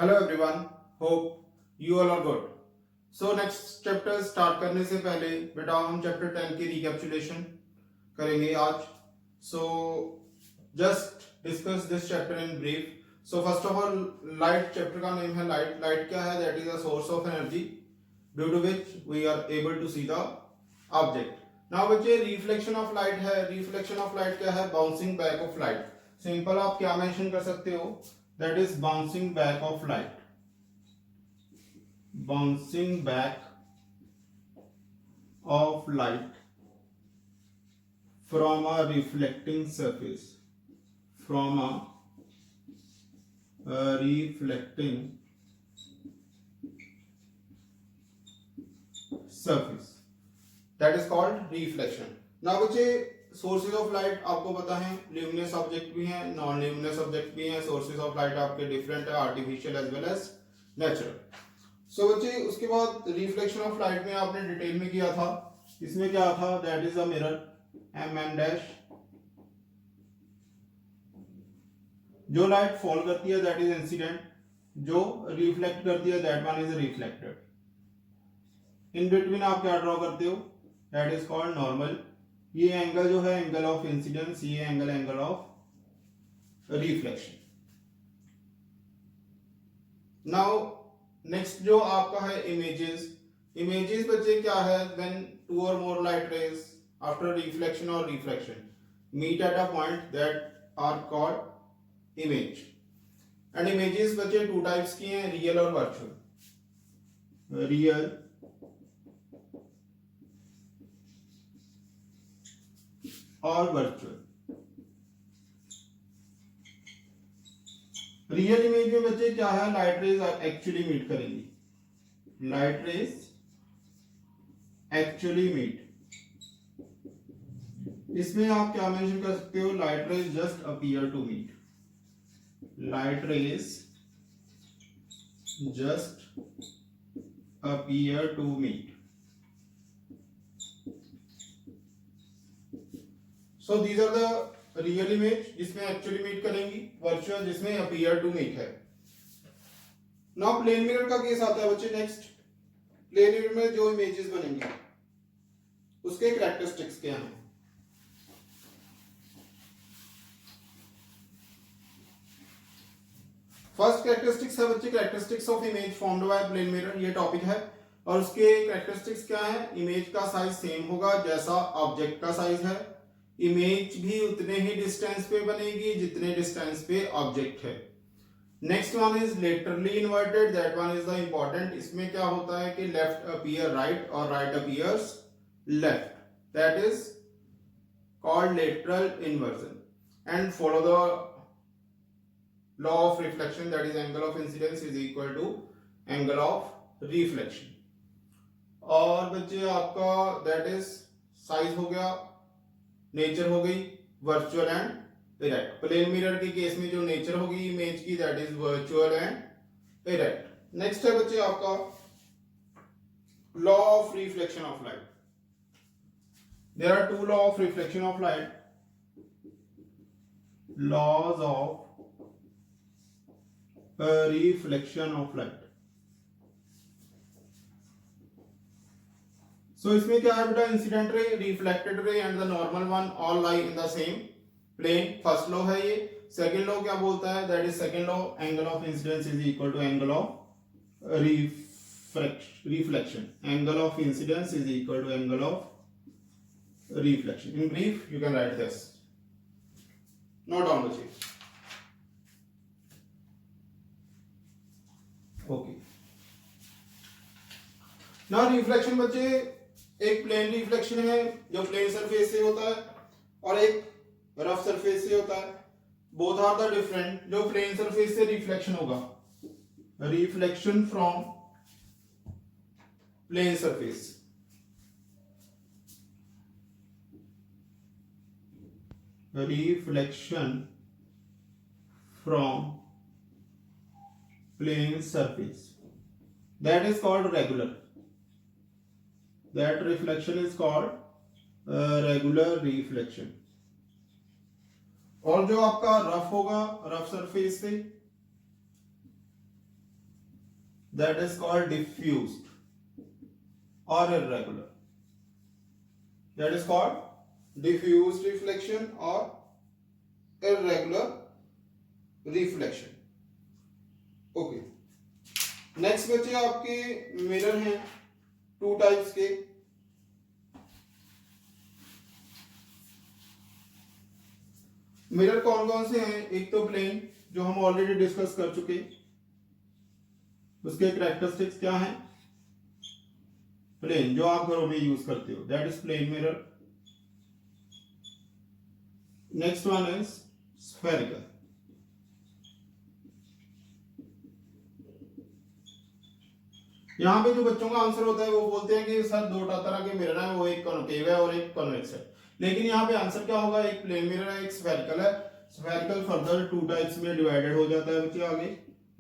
Hello everyone, hope you all are good. So next chapter start करने से पहले बेटा हम चैप्टर 10 की रिकैप्चुलेशन करेंगे आज। So just discuss this chapter in brief. So first of all, light chapter का नेम है लाइट। लाइट क्या है? That is a source of energy due to which we are able to see the object. Now बच्चे, reflection of light है। Reflection of light क्या है? Bouncing back of light. Simple आप क्या mention कर सकते हो? That is bouncing back of light. Bouncing back of light from a reflecting surface. From a reflecting surface. That is called reflection. Now बच्चे, sources of light आपको पता है, luminous object भी हैं, नॉन ल्यूमिनस ऑब्जेक्ट भी हैं। Sources of light आपके different है, artificial as well as natural. So बच्चे, उसके बाद रिफ्लेक्शन ऑफ लाइट में आपने डिटेल में किया था। इसमें क्या था? That is a mirror, mm dash. जो लाइट फॉल करती है दैट इज इंसिडेंट, जो रिफ्लेक्ट करती है that one is reflected. In between आप क्या ड्रॉ करते हो? That is called normal. ये एंगल जो है एंगल ऑफ इंसिडेंस, ये angle of reflection. Now next जो आपका है इमेजेस। इमेजेस बच्चे क्या है? When two or more light rays after reflection or refraction meet at a point that are called image. And images बच्चे टू टाइप्स की हैं, रियल और वर्चुअल। रियल और वर्चुअल। रियल इमेज में बच्चे क्या है? लाइट रेज एक्चुअली मीट करेंगी। Light rays actually meet. इसमें आप क्या मेंशन कर सकते हो? Light rays just appear to meet. Light rays just appear to meet. So these are the real image जिसमें actually meet करेंगी, virtual जिसमें appear to meet है। Now plane mirror का केस आता है बच्चे। नेक्स्ट, प्लेन मिरर में जो इमेजेस बनेंगी उसके कैरेक्टरिस्टिक्स क्या हैं? फर्स्ट कैरेक्टरिस्टिक्स है बच्चे characteristics of image formed by plane mirror. ये टॉपिक है और उसके कैरेक्टरिस्टिक्स क्या है? इमेज का साइज सेम होगा जैसा ऑब्जेक्ट का साइज है। इमेज भी उतने ही डिस्टेंस पे बनेगी जितने डिस्टेंस पे ऑब्जेक्ट है। Next one is laterally inverted, that one is the important. इसमें क्या होता है कि लेफ्ट अपीयर राइट और right appears left, that is called lateral inversion. And follow the law of reflection, that is angle of incidence is equal to angle of reflection. और बच्चे आपका that is size हो गया, nature हो गई virtual and erect. Plane mirror के case में जो नेचर होगी इमेज की that is virtual and erect. Next है बच्चे आपका law of reflection of light. There are two law of reflection of light, laws of reflection of light. So इसमें क्या है बेटा? Incident ray, reflected ray and the normal one all lie in the same plane. First law है ये। Second law क्या बोलता है? That is second law, angle of incidence is equal to angle of reflection. Angle of incidence is equal to angle of reflection. In brief you can write this, note down बच्चे। Okay, ना reflection बच्चे एक plane reflection है जो plane surface से होता है और एक रफ सरफेस से होता है। Both are the different. जो प्लेन सरफेस से रिफ्लेक्शन होगा, reflection from plane surface. Reflection from plane surface, that is called regular. That reflection is called regular reflection. और जो आपका रफ होगा, रफ सरफेस से, that is called diffused or irregular. That is called diffused reflection or irregular reflection. Okay. Next बच्चे आपके mirror हैं two types के. Mirror कौन कौन से हैं? एक तो प्लेन, जो हम ऑलरेडी डिस्कस कर चुके, उसके कैरेक्टरिस्टिक्स क्या हैं? प्लेन, जो आप घरों में यूज करते हो, that is plane mirror. Next one is spherical. यहां पे जो बच्चों का आंसर होता है वो बोलते हैं कि सर दो तरह के मिरर हैं, वो एक कॉन्केव है और एक कॉन्वेक्स है. लेकिन यहाँ पे आंसर क्या होगा? एक प्लेन मिरर है, एक स्फेरिकल है. स्फेरिकल फर्दर टू टाइप्स में डिवाइडेड हो जाता है बच्चे आगे.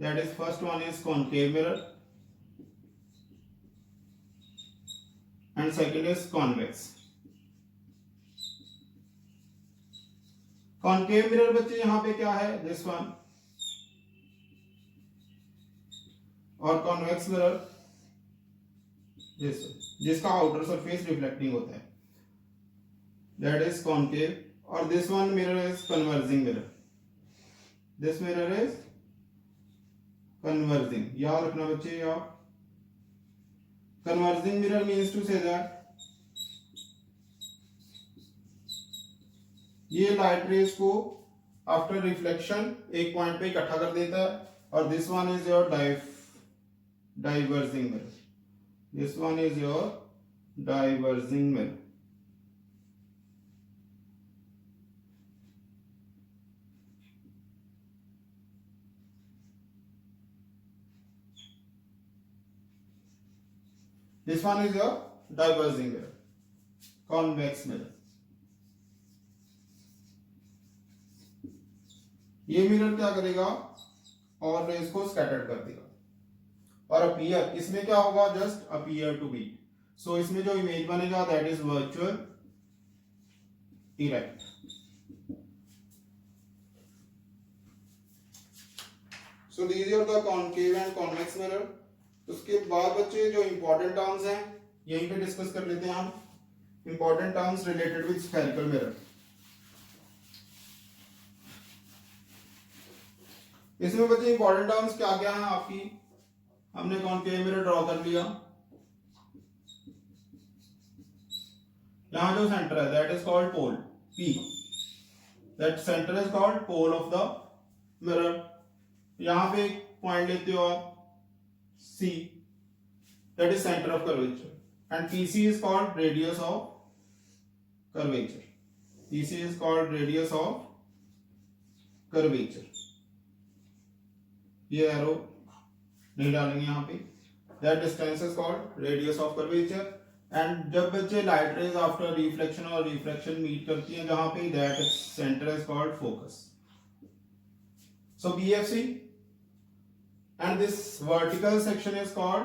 That is first one is concave mirror and second is convex. Concave mirror बच्चे यहाँ पे क्या है? This one. और कॉन्वेक्स मिरर दिस, जिसका आउटर सरफेस रिफ्लेक्टिंग होता है, दैट इज कॉन्केव. और this one mirror is converging mirror. This mirror is converging. याद रखना बच्चे, यार converging mirror means to say that ये लाइट रेज को आफ्टर रिफ्लेक्शन एक पॉइंट पे इकट्ठा कर देता है. और this one is your diverging mirror. This one is your diverging mirror. This one is your diverging mirror, convex mirror. ये मिरर क्या करेगा? और रेज को स्कैटर्ड कर देगा. और अपीयर, इसमें क्या होगा? Just appear to be. So इसमें जो इमेज बनेगा that is virtual erect. So these are the concave and convex mirror. उसके बाद बच्चे जो इंपॉर्टेंट टर्म्स हैं यहीं पे डिस्कस कर लेते हैं हम. Important terms related with spherical mirror. इसमें बच्चे इंपॉर्टेंट टर्म्स क्या क्या हैं आपकी? हमने कॉन्केव मिरर ड्रॉ कर लिया. यहां जो सेंटर है that is called pole P. That center is called pole of the mirror. यहां पे एक पॉइंट लेते हो आप C, that is center of curvature, and PC is called radius of curvature. PC is called radius of curvature. ये arrow नहीं डालेंगे यहाँ पे. That distance is called radius of curvature. And जब बच्चे light rays after reflection और refraction meet करती हैं जहाँ पे, that center is called focus. So BFC. And this vertical section is called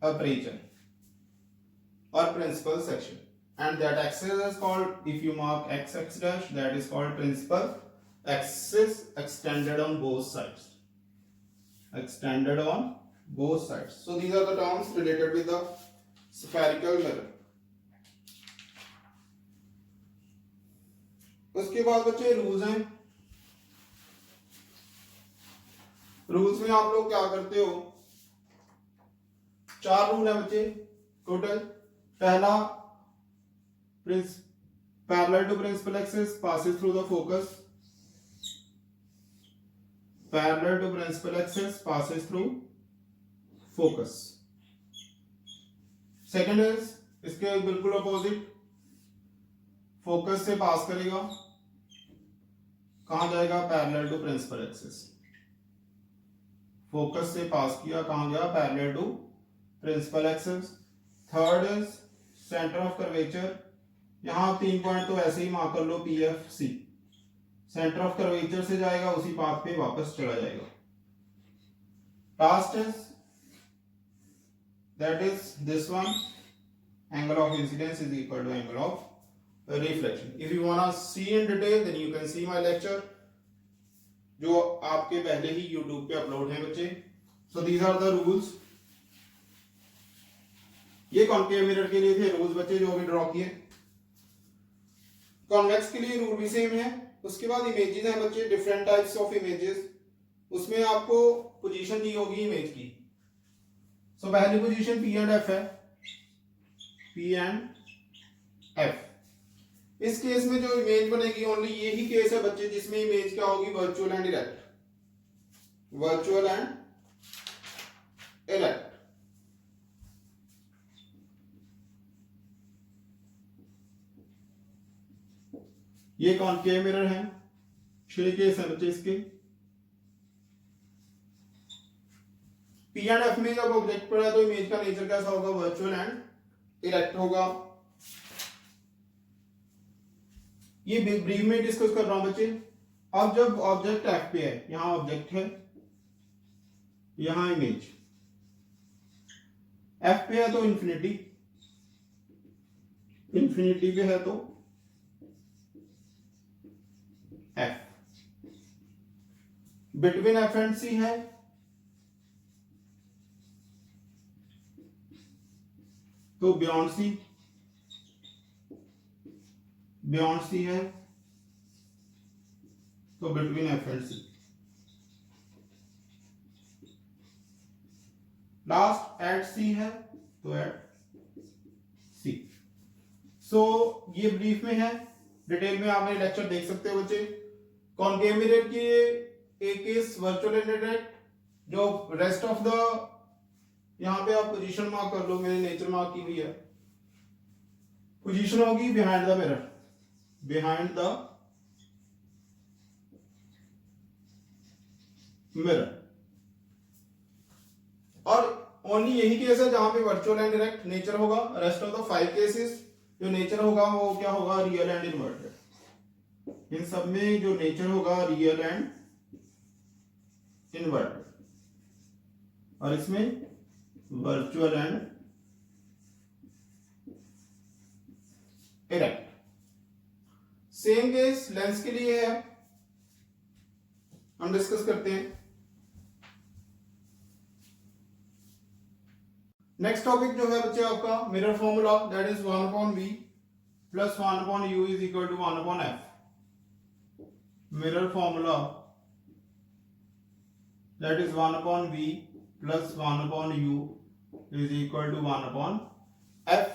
aperture or principal section. And that axis is called, if you mark x dash, that is called principal axis extended on both sides. Extended on both sides. So these are the terms related with the spherical mirror. उसके बाद बच्चे rules हैं. Rules में आप लोग क्या करते हो? 4 रूल है बच्चे टोटल. पहला, parallel to principal axis passes through the focus. Parallel to principal axis passes through focus. Second is इसके बिल्कुल अपोजिट, फोकस से पास करेगा, कहां जाएगा? Parallel to principal axis. Focus से पास किया, कहाँ गया, parallel to principal axis. Third is centre of curvature, यहाँ 3 पॉइंट तो ऐसे ही मार्क कर लो, P F C, centre of curvature से जाएगा उसी पाथ पे वापस चला जाएगा। Last is that is this one, angle of incidence is equal to angle of reflection. If you wanna see in detail then you can see my lecture जो आपके पहले ही YouTube पे अपलोड है बच्चे। So these are the rules। ये concave mirror के लिए थे रूल्स बच्चे जो अभी ड्रॉ किए। कॉन्वेक्स के लिए रूल भी सेम है। उसके बाद इमेजेस हैं बच्चे, डिफरेंट टाइप्स ऑफ इमेजेस, उसमें आपको पोजीशन दी होगी इमेज की। सो पहली पोजीशन पी एंड एफ है, पी एंड एफ। इस केस में जो इमेज बनेगी ओनली यही केस है बच्चे जिसमें इमेज क्या होगी, virtual and erect, virtual and erect. ये कॉन्केव मिरर है, 6 केस है बच्चे इसके। पी एंड एफ में जब ऑब्जेक्ट पड़ा है तो इमेज का नेचर कैसा होगा, वर्चुअल एंड इरेक्ट होगा। ये ब्रीफ में डिस्कस कर रहा हूं बच्चे। अब जब ऑब्जेक्ट एफ पे है, यहां ऑब्जेक्ट है, यहां इमेज, एफ पे है तो इंफिनिटी, इंफिनिटी पे है तो F, between F and C है तो बियॉन्ड सी, बियॉन्ड सी है तो between F and C. Last at C है तो एट सी। सो ये ब्रीफ में है, डिटेल में आप मेरे लेक्चर देख सकते हो बच्चे। कॉन्केव मिरर की एक केस वर्चुअल एंड इरेक्ट, जो रेस्ट ऑफ द, यहां पे आप पोजीशन मार्क कर लो, मैंने नेचर मार्क की हुई है। पोजीशन होगी behind the mirror, behind the mirror. और ओनली यही केस है जहां पे वर्चुअल एंड डायरेक्ट नेचर होगा। रेस्ट ऑफ द 5 केसेस जो नेचर होगा वो क्या होगा, रियल एंड इन्वर्टेड। इन सब में जो नेचर होगा रियल एंड इन्वर्टेड, और इसमें virtual and erect. Same case lens के लिए है, हम डिस्कस करते हैं। नेक्स्ट टॉपिक जो है बच्चे आपका mirror formula, that is 1/v plus 1/u is equal to 1/f। Mirror formula that is 1/v plus 1/u is equal to 1/f।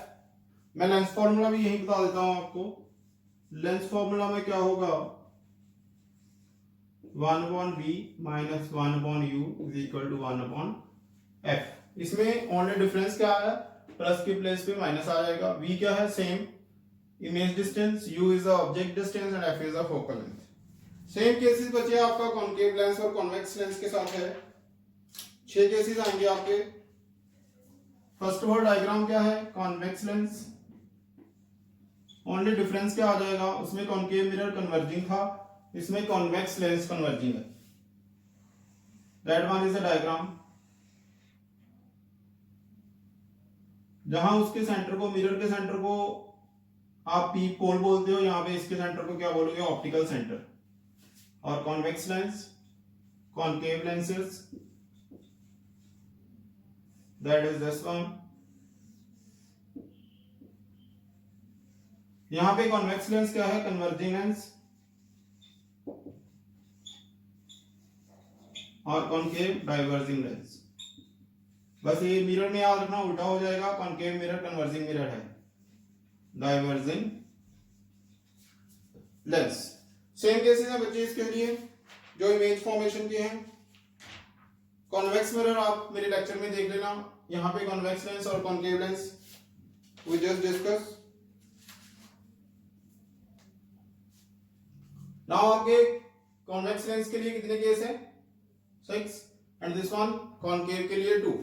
मैं लेंस फॉर्मूला भी यही बता देता हूं आपको। लेंस फॉर्मूला में क्या होगा, 1/v minus 1/u is equal to 1/f। इसमें ओनली डिफरेंस क्या है, प्लस के प्लेस पे माइनस आ जाएगा। v क्या है, same image distance, u is the object distance and f is the focal length. Same cases बचे आपका कॉन्केव लेंस और कॉन्वेक्स लेंस के साथ है। 6 केसेस आएंगे आपके। फर्स्ट वर्ड डायग्राम क्या है, कॉन्वेक्स लेंस। ओनली डिफरेंस क्या आ जाएगा, उसमें कॉन्केव मिरर कन्वर्जिंग था, इसमें कॉन्वेक्स लेंस कन्वर्जिंग है। That one is a diagram. जहां उसके सेंटर को, मिरर के सेंटर को आप पी पोल बोलते हो, यहां पे इसके सेंटर को क्या बोलोगे, ऑप्टिकल सेंटर। और convex lens, concave lenses, that is this one. यहां पे कॉन्वेक्स लेंस क्या है, कन्वर्जिंग लेंस, और कॉन्केव डाइवर्जिंग लेंस। बस ये मिरर में याद रखना, उल्टा हो जाएगा। कॉन्केव मिरर कन्वर्जिंग मिरर है, डाइवर्जिंग लेंस। सेम केसेस है बच्चे इसके लिए जो इमेज फॉर्मेशन के हैं। कॉन्वेक्स मिरर आप मेरे लेक्चर में देख लेना, यहां पे कॉन्वेक्स लेंस और concave lens we just discuss. Now आपके कॉन्वेक्स लेंस के लिए कितने केस हैं, 6। एंड दिस वन कॉनकेव के लिए 2।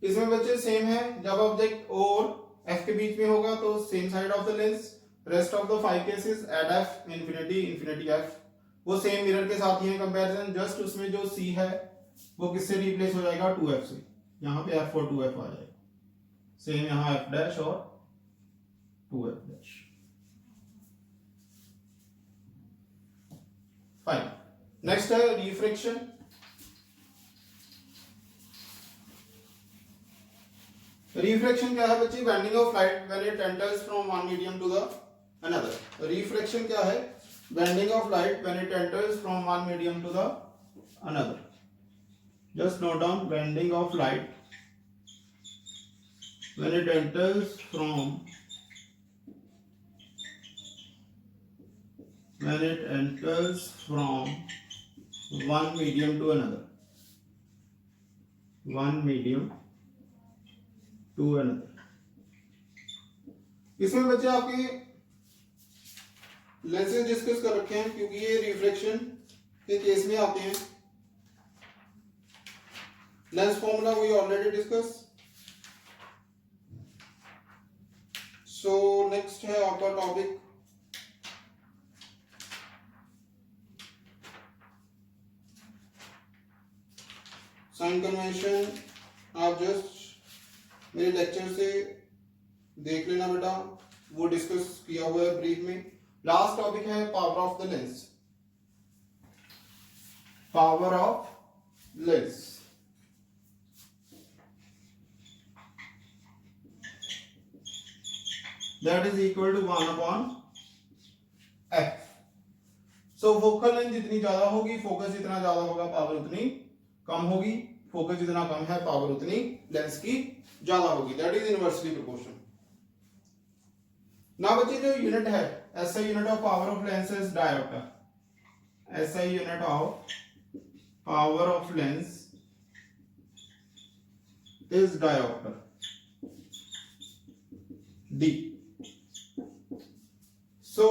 इसमें बच्चे सेम है, जब ऑब्जेक्ट और एफ के बीच में होगा तो same side of the lens. Rest of the 5 cases at F infinity infinity F, वो सेम मिरर के साथ ही है कंपैरिजन। जस्ट उसमें जो सी है वो किससे रिप्लेस हो जाएगा, 2f से। यहाँ पे f और 2f आ जाएगा, सेम यहाँ f डैश और 2f डैश। फाइन। नेक्स्ट है रिफ्रैक्शन। रिफ्रैक्शन क्या है बच्चे, bending of light when it enters from one medium to the another. Refraction क्या है, bending of light when it enters from one medium to the another. Just note down, bending of light when it enters from one medium to another, इसमें बच्चे आपके lenses discuss कर रखे हैं क्योंकि ये रिफ्रैक्शन के केस में आते हैं। Lens formula we already discuss. So next है आपका टॉपिक साइन कन्वेंशन। आप जस्ट मेरे लेक्चर से देख लेना बेटा, वो डिस्कस किया हुआ है ब्रीफ में। लास्ट टॉपिक है power of the lens. Power of lens, that is equal to 1 upon f। So focal length जितनी ज्यादा होगी, फोकस जितना ज्यादा होगा, पावर उतनी कम होगी। फोकस जितना कम है, पावर उतनी लेंस की ज्यादा होगी। That is inversely proportion. ना बच्चे जो यूनिट है, SI unit of power of lens is dioptre. SI unit of power of lens is dioptre, D. So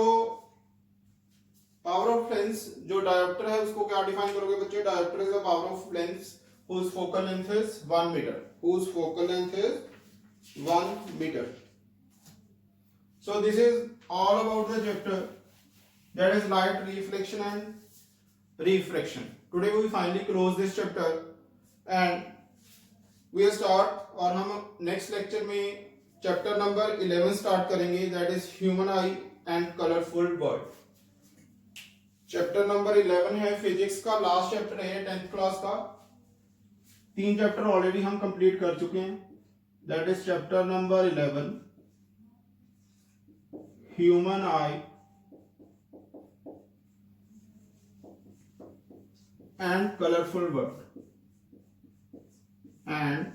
power of lens जो डायोप्टर है उसको क्या डिफाइन करोगे बच्चे, dioptre is the power of lens whose focal length is 1 meter, whose focal length is 1 meter। So this is all about the chapter that is light reflection and refraction। Today we finally close this chapter and we start, और हम next lecture में chapter number 11 start करेंगे, that is human eye and colorful world। Chapter number 11 है physics का, last chapter है 10th class का। 3 chapter already हम complete कर चुके हैं, that is chapter number 11 human I and colourful world and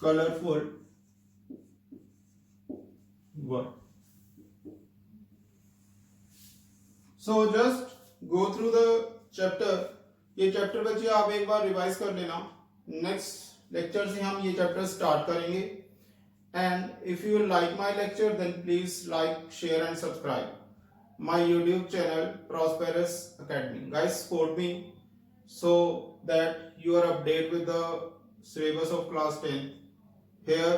colourful world. So just go through the chapter. ये chapter बच्चे आप एक बार रिवाइज कर लेना, नेक्स्ट लेक्चर से हम ये चैप्टर स्टार्ट करेंगे। And if you like my lecture then please like, share and subscribe my YouTube channel prosperous academy. Guys support me so that you are updated with the syllabus of class 10. Here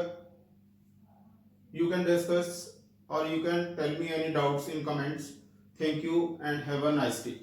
you can discuss or you can tell me any doubts in comments. Thank you and have a nice day.